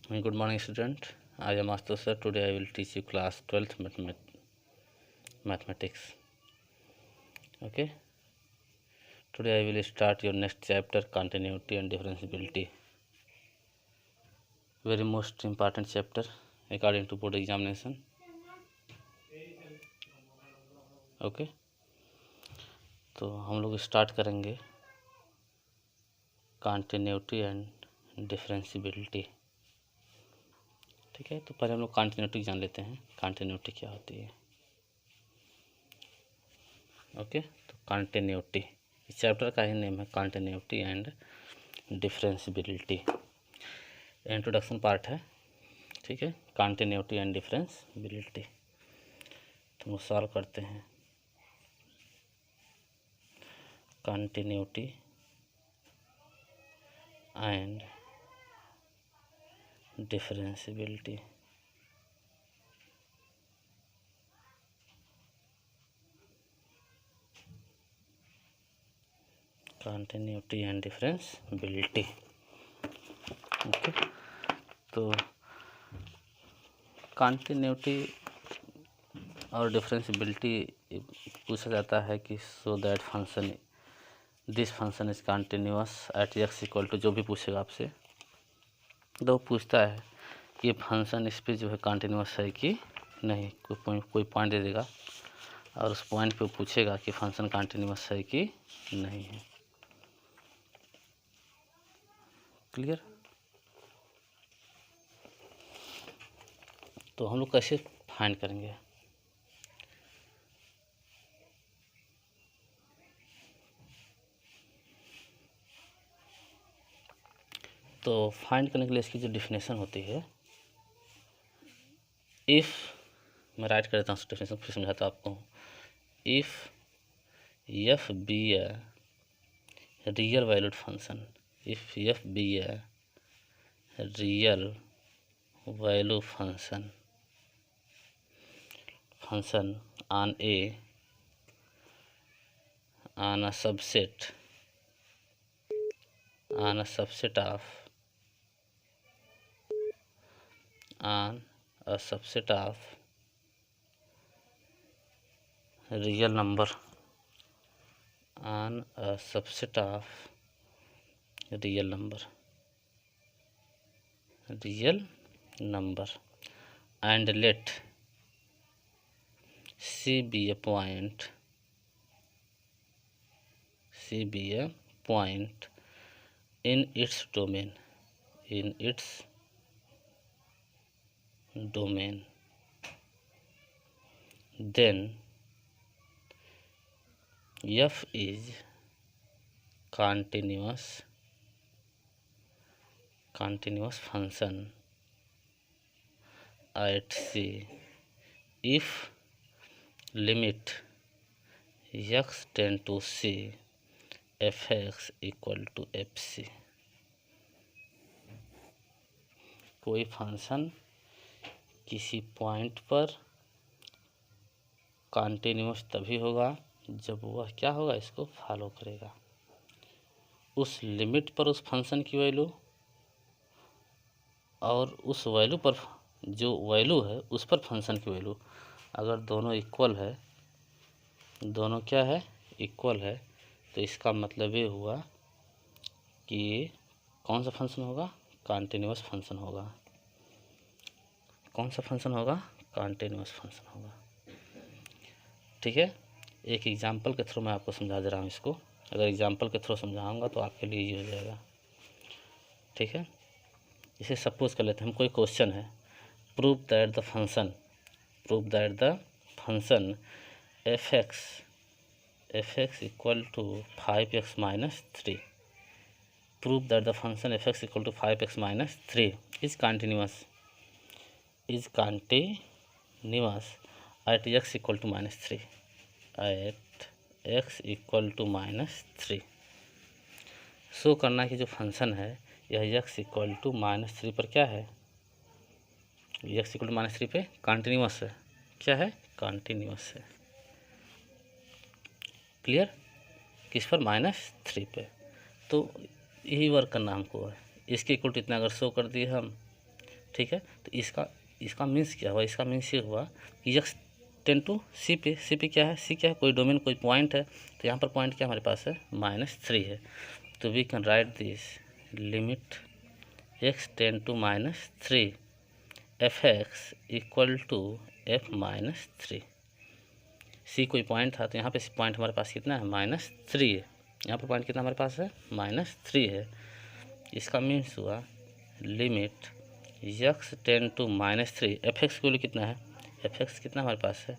Good morning, student. I am Astos sir. Today I will teach you class 12th mathematics. Okay. Today I will start your next chapter, continuity and differentiability. Very most important chapter according to board examination. Okay. तो हम लोग start करेंगे continuity and differentiability. ठीक है, तो पहले हम लोग continuity जान लेते हैं. continuity क्या होती है. ओके, तो continuity इस चैप्टर का ही नेम है continuity and differentiability. Introduction part है. ठीक है, कंटिन्यूटी एंड डिफरेंशिएबिलिटी. तो हम सॉल्व करते हैं. Continuity and differentiability. Continuity and differentiability. Okay, तो कंटिन्यूटी और डिफरेंशिएबिलिटी पूछा जाता है कि so that function this function is continuous at x equal to, जो भी पूछेगा आपसे तो पूछता है कि फंक्शन इस पे जो है कंटिन्यूअस है कि नहीं. कोई पॉइंट दे देगा और उस पॉइंट पे पूछेगा कि फंक्शन कंटिन्यूअस है कि नहीं है. क्लियर. तो हम लोग कैसे फाइंड करेंगे. तो फाइंड करने के लिए इसकी जो डिफिनेशन होती है, इफ़ मैं राइट कर देता हूँ डिफिनेशन फिर समझाता हूँ आपको. If f be a real valued function, if f be a real value function on a subset of real number, on a subset of real number and let C be a point in its domain, then f is continuous function at C if limit x tend to C fx equal to fc. कोई function किसी point पर continuous तभी होगा जब वह क्या होगा, इसको फॉलो करेगा. उस लिमिट पर उस फंक्शन की वैल्यू और उस वैल्यू पर जो वैल्यू है उस पर फंक्शन की वैल्यू अगर दोनों इक्वल है, दोनों क्या है, इक्वल है, तो इसका मतलब ये हुआ कि कौन सा फंक्शन होगा, कंटिन्यूअस फंक्शन होगा. कौन सा फंक्शन होगा, कंटिन्यूअस फंक्शन होगा. ठीक है, एक एग्जांपल के थ्रू मैं आपको समझा दे रहा हूँ इसको. अगर एग्जांपल के थ्रू समझाऊंगा तो आपके लिए ईजी हो जाएगा. ठीक है, इसे सपोज कर लेते हैं. हम कोई क्वेश्चन है, prove that the function fx equal to 5x minus 3. Prove that the function fx equal to 5x minus 3 is continuous at x equal to minus 3. At x equal to minus 3 show करना है कि जो function है यह x equal to minus 3 पर क्या है, x equal to minus 3 पे कंटिन्यूअस है. क्या है, कंटिन्यूअस है. क्लियर. किस पर, -3 पे. तो यही वर्क करना हमको है. इसके इक्वल टू इतना अगर शो कर दिए हम ठीक है। तो इसका मीन्स क्या हुआ, इसका मीन्स ये हुआ कि x टेंड टू सी पे क्या है, सी क्या है, कोई डोमेन कोई पॉइंट है। तो यहाँ पर पॉइंट क्या हमारे पास है, -3 है। तो we can write this limit x tend to -3 fx equal to f -3। C कोई पॉइंट था, तो यहाँ पे पॉइंट हमारे पास कितना है, -3 है। यहाँ पर पॉइंट कितना हमारे पास है, -3 है। इसका मीन्स हुआ limit x tend to -3 fx की वैल्यू कितना है, fx कितना हमारे पास है,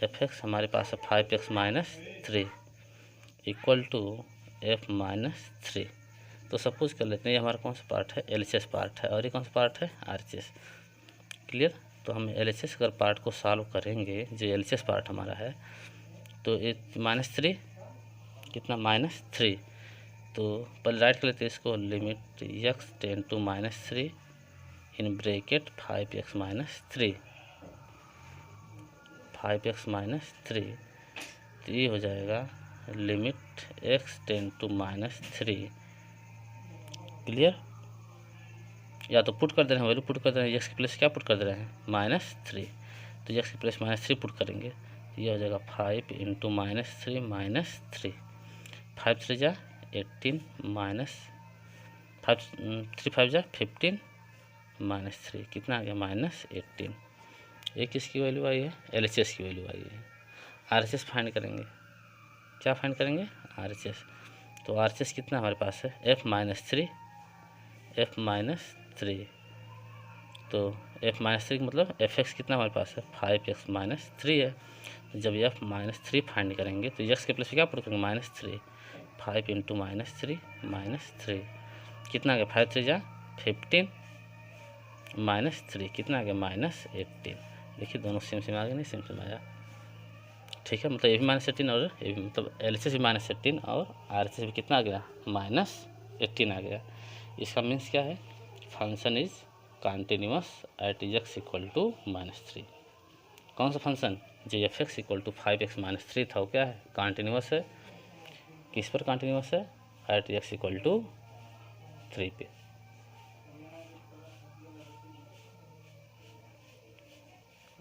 fx हमारे पास है 5x -3 इक्वल टू f -3। तो सपोज कर लेते हैं ये हमारा कौन सा पार्ट है, LHS पार्ट है, और ये कौन सा पार्ट है, RHS। क्लियर। तो हम LHS अगर पार्ट को सॉल्व करेंगे, जो LHS पार्ट हमारा है, तो ये -3 कितना, -3। तो पहले राइट कर लेते हैं इसको, limit x tend to -3 in bracket 5x -3 5x-3। तो ये हो जाएगा limit x tend to -3। Clear. या तो पुट कर दे रहे हैं, वैल्यू पुट कर दे रहे हैं, x की प्लेस क्या पुट कर दे रहे हैं, -3। तो x की प्लेस -3 पुट करेंगे, तो ये हो जाएगा 5 × -3 5 3 जा 18 5 3 5 जा 15 -3 कितना आ गया, -18। ये किसकी वैल्यू आई है, LHS की वैल्यू आई है। RHS फाइंड करेंगे, क्या फाइंड करेंगे, RHS। तो RHS कितना हमारे पास है, f -3 तो f -3 मतलब fx कितना हमारे पास है, 5x -3 है। जब f -3 फाइंड करेंगे तो x के प्लेस क्या पुट करेंगे, -3 5 × -3 कितना आ गया, 5 3 जा 15 -3 कितना आ गया, -18। देखिए दोनों सेम आ गए, नहीं सेम आया, ठीक है। मतलब ये भी -18 और ये भी, मतलब LHS भी -18 और RHS भी कितना आ गया, -18 आ गया। इसका मीन्स क्या है, function is continuous at x equal to -3। कौन सा फंक्शन, जो fx इक्वल टू 5x -3 था, वो क्या है, कंटिन्यूअस है। किस पर कंटिन्यूअस है, एट x इक्वल टू 3 पे।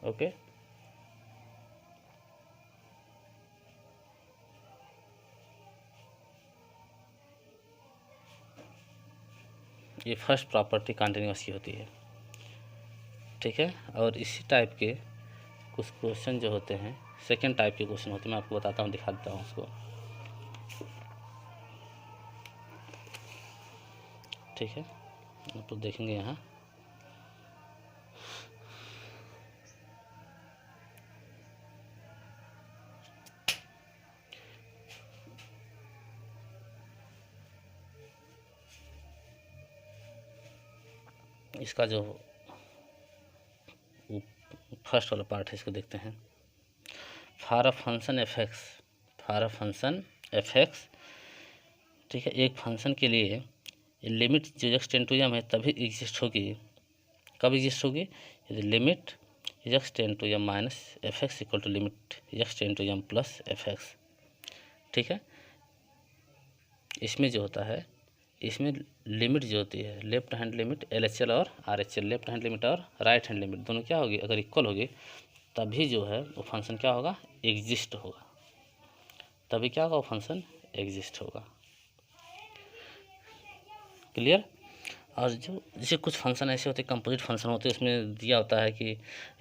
ओके। ये फर्स्ट प्रॉपर्टी कंटिन्यूअस की होती है, ठीक है। और इसी टाइप के कुछ क्वेश्चन जो होते हैं, सेकेंड टाइप के क्वेश्चन होते हैं, मैं आपको बताता हूँ, दिखा देता हूँ उसको, ठीक है। आप लोग देखेंगे यहाँ, इसका जो फर्स्ट वाला पार्ट है, इसको देखते हैं। फॉर अ फंक्शन fx, ठीक है, एक फंक्शन के लिए लिमिट जो x टेंड टू m है तभी एग्जिस्ट होगी, कब एग्जिस्ट होगी, यदि limit x tend to m -fx equal to limit x tend to m plus fx, ठीक है। इसमें जो होता है, इसमें लिमिट जो होती है, लेफ्ट हैंड लिमिट LHL और RHL, लेफ्ट हैंड लिमिट और राइट हैंड लिमिट दोनों क्या होगी, अगर इक्वल होगी तभी जो है वो फंक्शन क्या होगा, एग्जिस्ट होगा। तभी क्या होगा, वो फंक्शन एग्जिस्ट होगा। क्लियर। और जो जैसे कुछ फंक्शन ऐसे होते हैं, कंपोजिट फंक्शन होते हैं, उसमें दिया होता है कि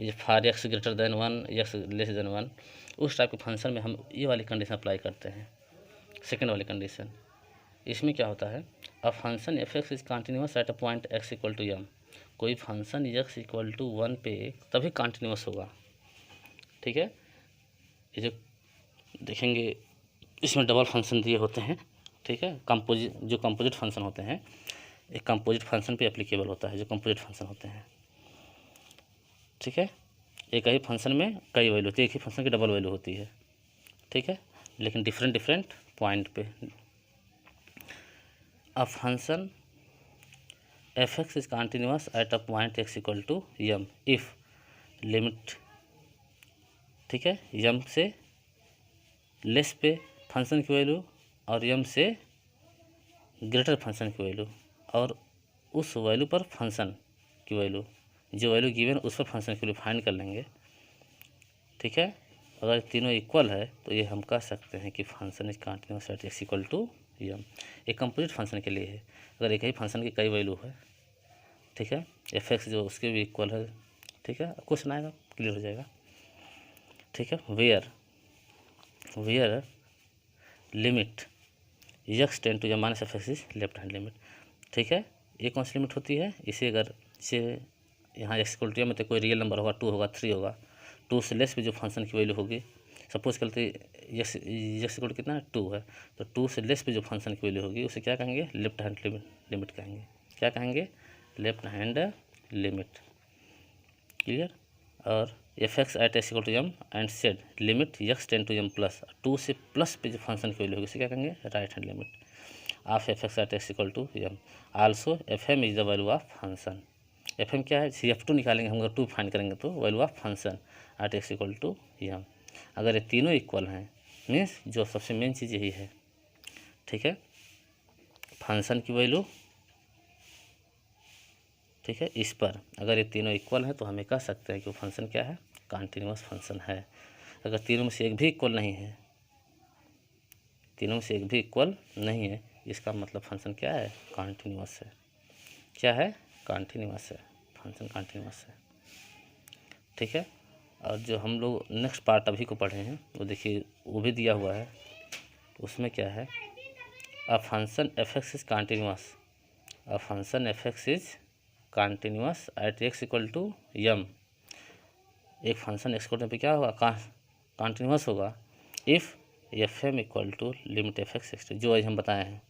ये for x greater than 1 x less than 1, उस टाइप के फंक्शन में हम ये वाली कंडीशन अप्लाई करते हैं, सेकेंड वाली कंडीशन। इसमें क्या होता है, a function fx is continuous at a point x equal to m, कोई फंक्शन x इक्वल टू 1 पे तभी कंटिन्यूअस होगा, ठीक है। ये जो देखेंगे इसमें डबल फंक्शन दिए होते हैं, ठीक है। जो कंपोजिट फंक्शन होते हैं, एक कंपोजिट फंक्शन पे एप्लीकेबल होता है, जो कंपोजिट फंक्शन होते हैं, ठीक है। एक ही फंक्शन में कई वैल्यू होती है, एक ही फंक्शन की डबल वैल्यू होती है, ठीक है, लेकिन डिफरेंट पॉइंट पे। A function fx is continuous at a point x equal to m if limit, ठीक है, m से लेस पे फंक्शन की वैल्यू और m से ग्रेटर फंक्शन की वैल्यू, और उस वैल्यू पर फंक्शन की वैल्यू, जो वैल्यू गिवन उस पर फंक्शन की वैल्यू फाइंड कर लेंगे। ठीक है, अगर तीनों इक्वल है तो ये हम कह सकते हैं कि function is continuous at x equal to m. एक कंप्लीट फंक्शन के लिए है, अगर एक ही फंक्शन की कई वैल्यू है, ठीक है, एफ एक्स जो उसके भी इक्वल है, ठीक है, क्वेश्चन आएगा क्लियर हो जाएगा। ठीक है, where limit x tend to m minus f x is left hand limit. ठीक है, ये कौन सी लिमिट होती है, इसे अगर इसे यहाँ एक्स इक्वल टू यम में तो कोई रियल नंबर होगा, 2 होगा, 3 होगा, 2 से लेस भी जो फंक्शन की वैल्यू होगी, सपोज करते एक्स इक्वल टू कितना है 2 है, तो 2 से लेस भी जो फंक्शन की वैल्यू होगी उसे क्या कहेंगे, लेफ्ट हैंड लिमिट कहेंगे। क्या कहेंगे, लेफ्ट हैंड लिमिट। क्लियर। और f x at x equal to m and said limit x tend to m plus 2 से प्लस पे जो फंक्शन की वैल्यू होगी उसे क्या कहेंगे, right hand limit of f x at x equal to m. Also f m is the value of function. F m क्या है, सी एफ टू निकालेंगे हम, अगर 2 फाइंड करेंगे तो value of function at x equal to m. अगर ये तीनों इक्वल हैं मीन्स जो सबसे मेन चीज़ यही है, ठीक है, फंक्शन की वैल्यू, ठीक है, इस पर अगर ये तीनों इक्वल हैं तो हमें कह सकते हैं कि वो फंक्शन क्या है, कंटिन्यूअस फंक्शन है। अगर तीनों में से एक भी इक्वल नहीं है, तीनों में से एक भी इक्वल नहीं है, इसका मतलब फंक्शन क्या है, कंटिन्यूअस है। क्या है, कंटिन्यूअस है, फंक्शन कंटिन्यूअस है। ठीक है, और जो हम लोग नेक्स्ट पार्ट अभी को पढ़े हैं वो देखिए, वो भी दिया हुआ है, उसमें क्या है, a function f x is continuous, a function f x is continuous at x equal to m. एक फंक्शन एक्स इक्वल पे क्या होगा, कंटिन्यूअस होगा if f m equal to limit f x x, जो हम बताए हैं।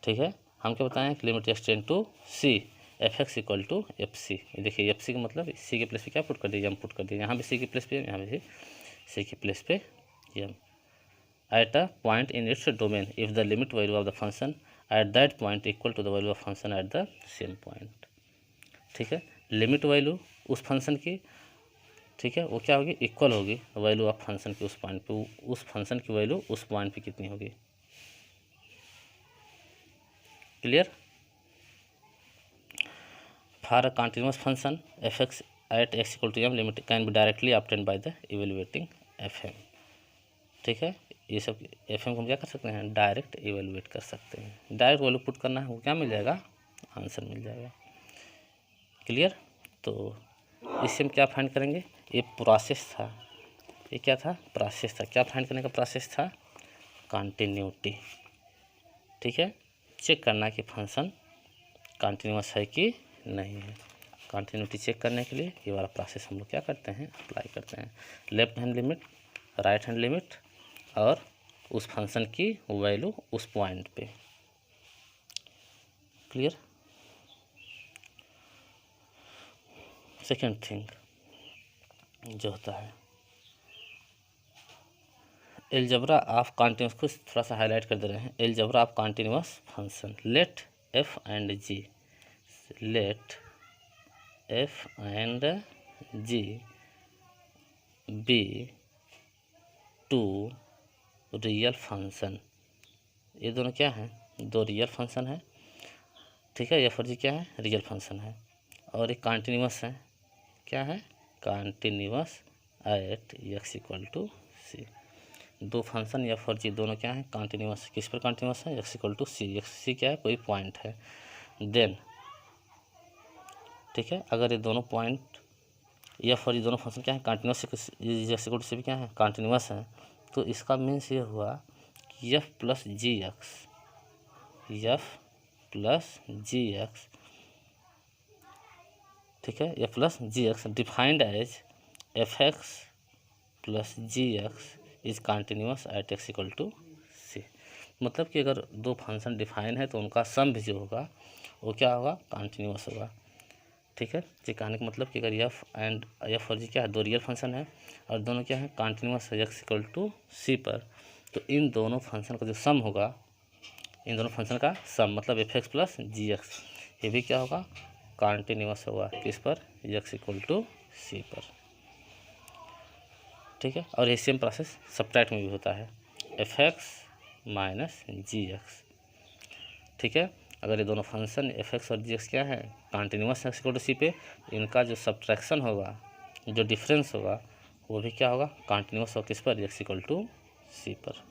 ठीक है, हम क्या बताएं कि limit x tend to c f x equal to f c. देखिए एफ सी का मतलब सी के प्लेस पे क्या पुट कर दिया, यम पुट कर दिया, यहाँ भी सी के प्लेस पे, यहाँ भी सी के प्लेस पे यम। At a point in its domain if the limit value of the function at that point equal to the value of function at the same point. ठीक है, लिमिट वैल्यू उस फंक्शन की, ठीक है, वो क्या होगी, इक्वल होगी वैल्यू ऑफ फंक्शन की उस पॉइंट पे, उस फंक्शन की वैल्यू उस पॉइंट पे कितनी होगी। Clear. For a continuous function f x at x equal to m limit can be directly obtained by the evaluating f m. ठीक है, ये सब एफ एम को हम क्या कर सकते हैं, डायरेक्ट इवेलुएट कर सकते हैं। डायरेक्ट वैल्यू पुट करना है, वो क्या मिल जाएगा, आंसर मिल जाएगा। क्लियर। तो इससे हम क्या फाइंड करेंगे, ये प्रोसेस था, ये क्या था, प्रोसेस था, क्या फाइंड करने का प्रोसेस था, कंटिन्यूटी। ठीक है, चेक करना कि फंक्शन कंटिन्यूअस है कि नहीं है। कंटिन्यूटी चेक करने के लिए ये वाला प्रोसेस हम लोग क्या करते हैं, अप्लाई करते हैं। Left hand limit, right hand limit और उस फंक्शन की वैल्यू उस पॉइंट पे। क्लियर। सेकेंड थिंग जो होता है एलजबरा ऑफ कंटिन्यूअस, को थोड़ा सा हाईलाइट कर दे रहे हैं। Algebra of continuous function, let f and g, let f and g be two real function. ये दोनों क्या हैं, दो रियल फंक्शन है। ठीक है, एफ और जी क्या है, रियल फंक्शन है, और एक कंटिन्यूअस है। क्या है, continuous at x equal to c. दो फंक्शन एफ और जी दोनों क्या है, कंटिन्यूअस। किस पर कंटिन्यूअस है, x equal to c. X c क्या है, कोई पॉइंट है। देन ठीक है, अगर ये दोनों पॉइंट एफ और ये दोनों फंक्शन क्या है, कंटिन्यूअस, एक्स इक्वल टू सी भी क्या है, कंटिन्यूअस है, तो इसका मीन्स ये हुआ कि f plus g x, f plus g x, ठीक है, f plus g x defined as f x plus g x is continuous at x equal to c. मतलब कि अगर दो फंक्शन डिफाइन है तो उनका सम भी जो होगा वो क्या होगा, कंटिन्यूअस होगा। ठीक है, कहने का मतलब कि अगर एफ एंड एफ और जी क्या है, दो रियल फंक्शन है और दोनों क्या है, कंटिन्यूअस है एक्स इक्वल टू सी पर, तो इन दोनों फंक्शन का जो सम होगा, इन दोनों फंक्शन का सम मतलब F x plus g x, ये भी क्या होगा, कंटिन्यूअस होगा। किस पर, एक्स इक्वल टू सी पर। ठीक है, और ये सेम प्रोसेस सब्ट्रैक्ट में भी होता है, एफ एक्स माइनस जी एक्स। ठीक है, अगर ये दोनों फंक्शन एफ एक्स और जी एक्स क्या है कॉन्टिन्यूस एक्स इक्वल टू सी पे, इनका जो सब्ट्रैक्शन होगा, जो डिफरेंस होगा वो भी क्या होगा कॉन्टिन्यूस होगा किस पर, एक्स इक्वल टू सी पर।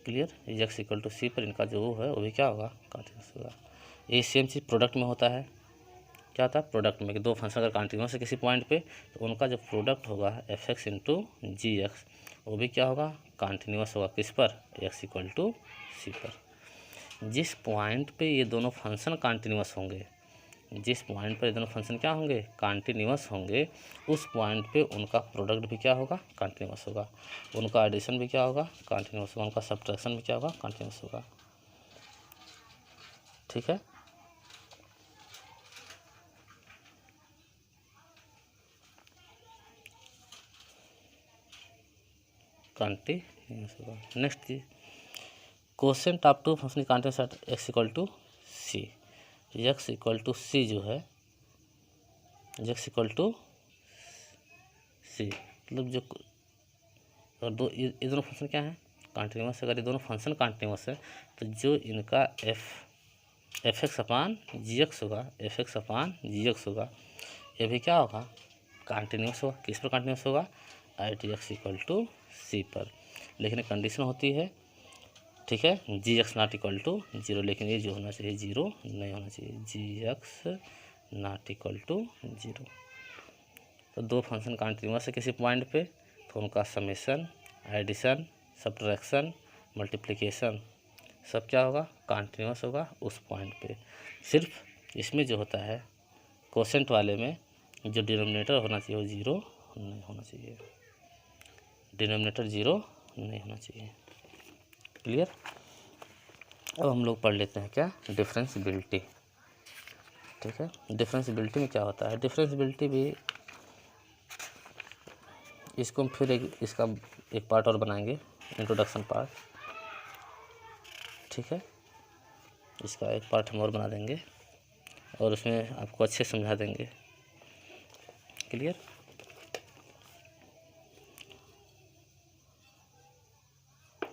Clear, x equal to c पर इनका जो है वो भी क्या होगा कॉन्टिन्यूस होगा। ये सेम चीज़ प्रोडक्ट में होता है, क्या होता है प्रोडक्ट में कि दो फंक्शन अगर कॉन्टिन्यूस है किसी पॉइंट पे तो उनका जो प्रोडक्ट होगा एफ एक्स इंटू जी एक्स वो भी क्या होगा कॉन्टिन्यूस होगा किस पर, एक्स इक्वल टू सी पर। जिस पॉइंट पे ये दोनों फंक्शन कॉन्टिन्यूस होंगे, जिस पॉइंट पर ये दोनों फंक्शन क्या होंगे कॉन्टिन्यूस होंगे, उस पॉइंट पे उनका प्रोडक्ट भी क्या होगा कॉन्टिन्यूस होगा, उनका एडिशन भी क्या होगा कॉन्टिन्यूस होगा, उनका सब्ट्रैक्शन भी क्या होगा कॉन्टिन्यूस होगा। ठीक है, कॉन्टिन्यूस होगा। नेक्स्ट चीज quotient of two function continuous at x equal to c. X equal to c जो है, एक्स इक्वल टू सी मतलब जो और दो ये दोनों फंक्शन क्या है कॉन्टिन्यूस। अगर ये दोनों फंक्शन कॉन्टिन्यूस है तो जो इनका एफ एक्स अपान जी एक्स होगा, एफ एक्स अपान जी एक्स होगा, ये भी क्या होगा कॉन्टिन्यूस होगा। किस पर कॉन्टिन्यूस होगा at x equal to c पर। लेकिन कंडीशन होती है, ठीक है, g x not equal to zero, लेकिन ये जो होना चाहिए जीरो नहीं होना चाहिए, g x not equal to zero. तो दो फंक्शन कॉन्टिन्यूस है किसी पॉइंट पे तो उनका समेशन, एडिशन, सब्ट्रैक्शन, मल्टीप्लिकेशन सब क्या होगा कॉन्टिन्यूस होगा उस पॉइंट पे। सिर्फ इसमें जो होता है कोसेंट वाले में जो डिनोमिनेटर होना चाहिए वो जीरो नहीं होना चाहिए, डिनोमिनेटर जीरो नहीं होना चाहिए। क्लियर। अब हम लोग पढ़ लेते हैं क्या डिफरेंशियबिलिटी। ठीक है, डिफरेंशियबिलिटी में क्या होता है, डिफरेंशियबिलिटी भी इसको हम फिर इसका एक पार्ट और बनाएंगे, इंट्रोडक्शन पार्ट। ठीक है, इसका एक पार्ट हम और बना देंगे और उसमें आपको अच्छे समझा देंगे। क्लियर।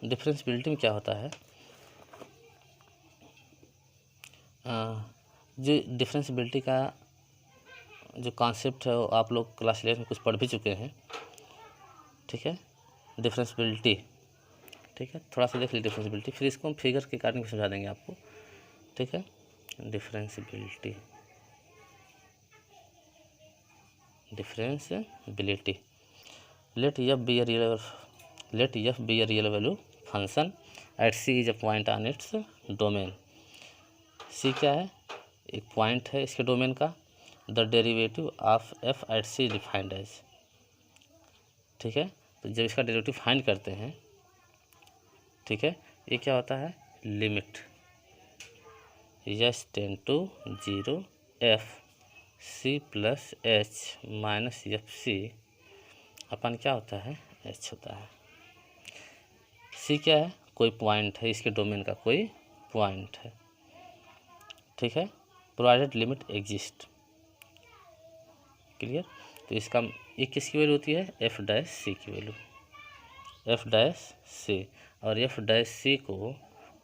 डिफरेंशियबिलिटी में क्या होता है, जो डिफरेंशियबिलिटी का जो कॉन्सेप्ट है वो आप लोग क्लास 11 में कुछ पढ़ भी चुके हैं। ठीक है, डिफरेंशियबिलिटी, ठीक है, थोड़ा सा देख लीजिए डिफरेंशियबिलिटी, फिर इसको हम फिगर के कारण भी समझा देंगे आपको। ठीक है, differentiability, differentiability late F be a real, late F be a real value function at C is a point on its domain. सी क्या है, एक पॉइंट है इसके डोमेन का। The derivative of F eight C defined as. ठीक है, तो जब इसका डेरिवेटिव फाइंड करते हैं, ठीक है, ये क्या होता है limit as tend to zero f c plus h minus f c अपन क्या होता है एच होता है। सी क्या है, कोई पॉइंट है, इसके डोमेन का कोई पॉइंट है। ठीक है, प्रोवाइडेड लिमिट एग्जिस्ट। क्लियर। तो इसका ये किसकी वैल्यू होती है एफ डैश सी की वैल्यू, एफ डैश सी। और एफ डैश सी को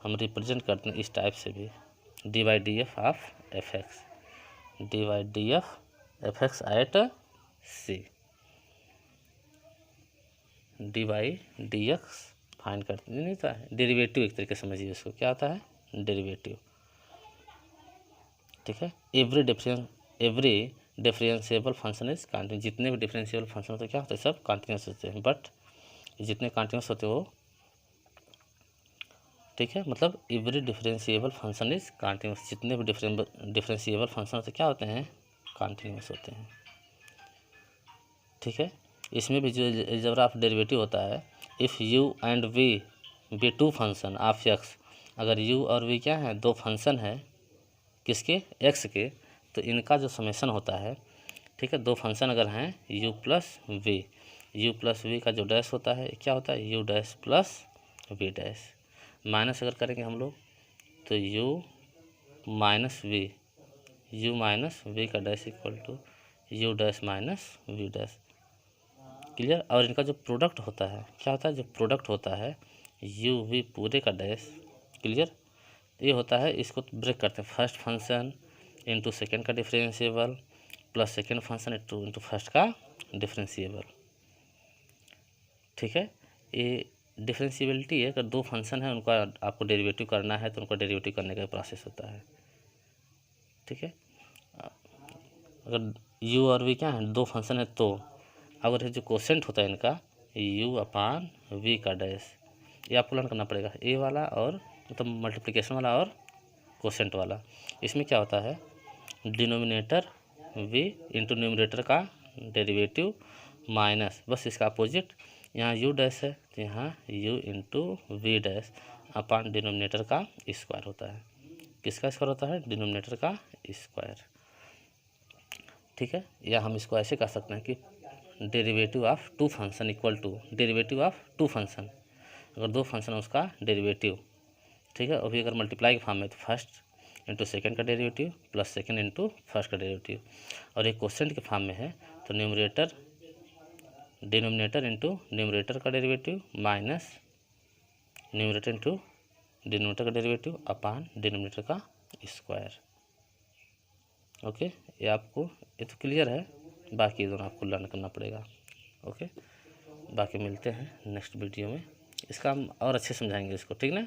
हम रिप्रेजेंट करते हैं इस टाइप से भी, d by d f of f x, d by d f x at c, d by d x find करते नहीं था, डेरिवेटिव एक तरीके से समझिए उसको, क्या होता है डेरिवेटिव। ठीक है, every differentiable function is continuous. जितने भी डिफरेंशिएबल फंक्शन होते हैं क्या होते हैं सब कॉन्टिन्यूस होते हैं, बट जितने कॉन्टिन्यूस होते हैं वो, ठीक है, मतलब every differentiable function is continuous. जितने भी डिफरेंशिएबल फंक्शन होते हैं क्या होते हैं कॉन्टिन्यूस होते हैं। ठीक है, इसमें भी जो अलजेब्रा ऑफ डेरिवेटिव होता है, if u and v be two function of x, अगर यू और वी क्या है दो फंक्शन है किसके एक्स के, तो इनका जो समेशन होता है, ठीक है, दो फंक्शन अगर हैं u plus v, u plus v का जो डैश होता है क्या होता है u dash plus v dash, minus अगर करेंगे हम लोग तो u minus v, u minus v का dash equal to u dash minus v dash. Clear. और इनका जो प्रोडक्ट होता है क्या होता है, जो प्रोडक्ट होता है यू वी पूरे का डैश, क्लियर, ये होता है, इसको ब्रेक करते हैं, फर्स्ट फंक्शन इंटू सेकेंड का differentiable plus second function into first का डिफरेंशिएबल। ठीक है, ये डिफरेंशिएबिलिटी है, अगर दो फंक्शन है उनका आपको डेरिवेटिव करना है तो उनका डेरिवेटिव करने का प्रोसेस होता है। ठीक है, अगर u और v क्या है, दो फंक्शन है, तो अगर ये जो कोसेंट होता है इनका u अपान v का डैश, ये आपको लर्न करना पड़ेगा, a वाला और मतलब मल्टीप्लिकेशन वाला और कोसेंट वाला। इसमें क्या होता है, डिनोमिनेटर v इंटू न्यूमरेटर का डेरिवेटिव माइनस बस इसका अपोजिट, यहाँ u डैश है तो यहाँ u into v dash upon denominator का स्क्वायर होता है। किसका स्क्वायर होता है, डिनोमिनेटर का स्क्वायर। ठीक है, या हम इसको ऐसे कर सकते हैं कि derivative of two function equal to derivative of two function, अगर दो फंक्शन है उसका डेरिवेटिव। ठीक है, अभी अगर मल्टीप्लाई के फॉर्म में तो फर्स्ट इंटू सेकेंड का derivative plus second into first का डेरिवेटिव, और एक क्वेश्चन के फॉर्म में है तो न्यूमरेटर डिनोमिनेटर इंटू न्यूमरेटर का derivative minus numerator into denominator का डेरिवेटिव अपान डिनोमिनेटर का स्क्वायर। ओके, ये आपको, ये तो क्लियर है, बाकी दोनों आपको लर्न करना पड़ेगा। ओके, बाकी मिलते हैं नेक्स्ट वीडियो में, इसका हम और अच्छे समझाएंगे इसको, ठीक ना।